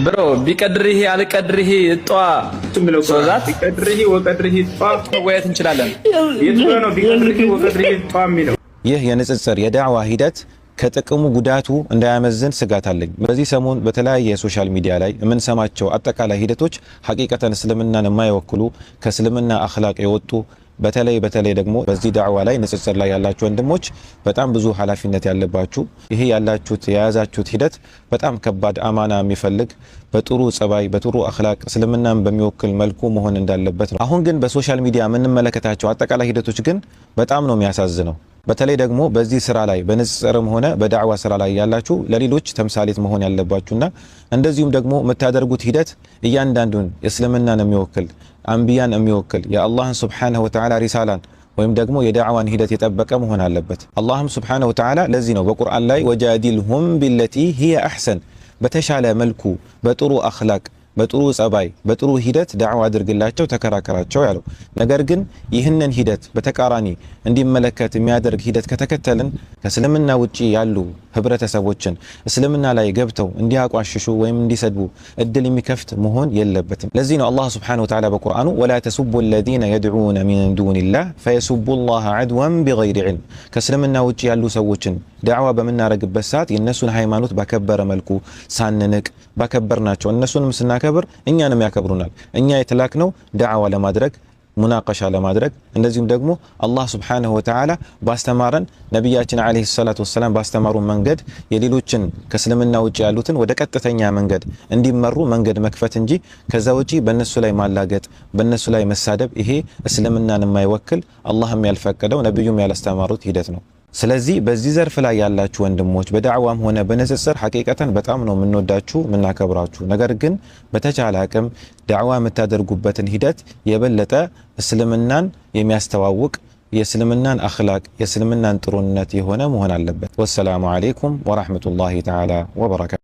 ብሮ ቢቀድርህ አልቀድርህ ጧ ትምለው ዛት ቢቀድርህ ወቀድርህ ጧ ወያት እንችላለን። የቱ ነው ቢቀድርህ ወቀድርህ ጧ የሚለው? ይህ የንጽጽር የዳዕዋ ሂደት ከጥቅሙ ጉዳቱ እንዳያመዝን ስጋት አለኝ። በዚህ ሰሞን በተለያየ የሶሻል ሚዲያ ላይ የምንሰማቸው አጠቃላይ ሂደቶች ሐቂቀተን እስልምናን የማይወክሉ ከእስልምና አኽላቅ የወጡ በተለይ ደግሞ በዚህ ዳዕዋ ላይ ንጽጽር ላይ ያላችሁ ወንድሞች በጣም ብዙ ኃላፊነት ያለባችሁ፣ ይሄ ያላችሁት የያዛችሁት ሂደት በጣም ከባድ አማና የሚፈልግ በጥሩ ጸባይ በጥሩ አኽላቅ እስልምናን በሚወክል መልኩ መሆን እንዳለበት ነው። አሁን ግን በሶሻል ሚዲያ የምንመለከታቸው አጠቃላይ ሂደቶች ግን በጣም ነው የሚያሳዝነው። በተለይ ደግሞ በዚህ ስራ ላይ በንጽጽርም ሆነ በዳዕዋ ስራ ላይ ያላችሁ ለሌሎች ተምሳሌት መሆን ያለባችሁና እንደዚሁም ደግሞ የምታደርጉት ሂደት እያንዳንዱን እስልምናን የሚወክል አንቢያን የሚወክል የአላህን ሱብሓነሁ ወተዓላ ሪሳላን ወይም ደግሞ የዳዕዋን ሂደት የጠበቀ መሆን አለበት። አላህም ሱብሓነሁ ወተዓላ ለዚህ ነው በቁርአን ላይ ወጃዲልሁም ቢለቲ ሂየ አሕሰን በተሻለ መልኩ በጥሩ አኽላቅ በጥሩ ጸባይ በጥሩ ሂደት ዳዕዋ አድርግላቸው ተከራከራቸው ያለው። ነገር ግን ይህንን ሂደት በተቃራኒ እንዲመለከት የሚያደርግ ሂደት ከተከተልን ከእስልምና ውጪ ያሉ ህብረተሰቦችን እስልምና ላይ ገብተው እንዲያቋሽሹ ወይም እንዲሰድቡ እድል የሚከፍት መሆን የለበትም። ለዚህ ነው አላህ ሱብሓነሁ ወተዓላ በቁርአኑ ወላ ተሱቡ الذين يدعون من دون الله فيسبوا الله عدوا بغير علم ከእስልምና ውጪ ያሉ ሰዎችን ዳዕዋ በመናረግበት ሰዓት የነሱን ሃይማኖት ባከበረ መልኩ ሳንንቅ ባከበርናቸው እነሱንም ስናከብር እኛንም ያከብሩናል። እኛ የተላክነው ዳዕዋ ለማድረግ ሙናቀሻ ለማድረግ እንደዚሁም ደግሞ አላህ ሱብሓነሁ ወተዓላ ባስተማረን ነብያችን አለይሂ ሰላቱ ወሰላም ባስተማሩ መንገድ የሌሎችን ከእስልምና ውጪ ያሉትን ወደ ቀጥተኛ መንገድ እንዲመሩ መንገድ መክፈት እንጂ ከዛ ውጪ በእነሱ ላይ ማላገጥ በእነሱ ላይ መሳደብ ይሄ እስልምናን የማይወክል አላህም ያልፈቀደው ነብዩም ያላስተማሩት ሂደት ነው። ስለዚህ በዚህ ዘርፍ ላይ ያላችሁ ወንድሞች በዳዕዋም ሆነ በንጽጽር ሐቂቀተን በጣም ነው የምንወዳችሁ የምናከብራችሁ። ነገር ግን በተቻለ አቅም ዳዕዋ የምታደርጉበትን ሂደት የበለጠ እስልምናን የሚያስተዋውቅ የእስልምናን አኽላቅ የእስልምናን ጥሩነት የሆነ መሆን አለበት። ወሰላሙ አለይኩም ወራህመቱላሂ ተዓላ ወበረካቱ።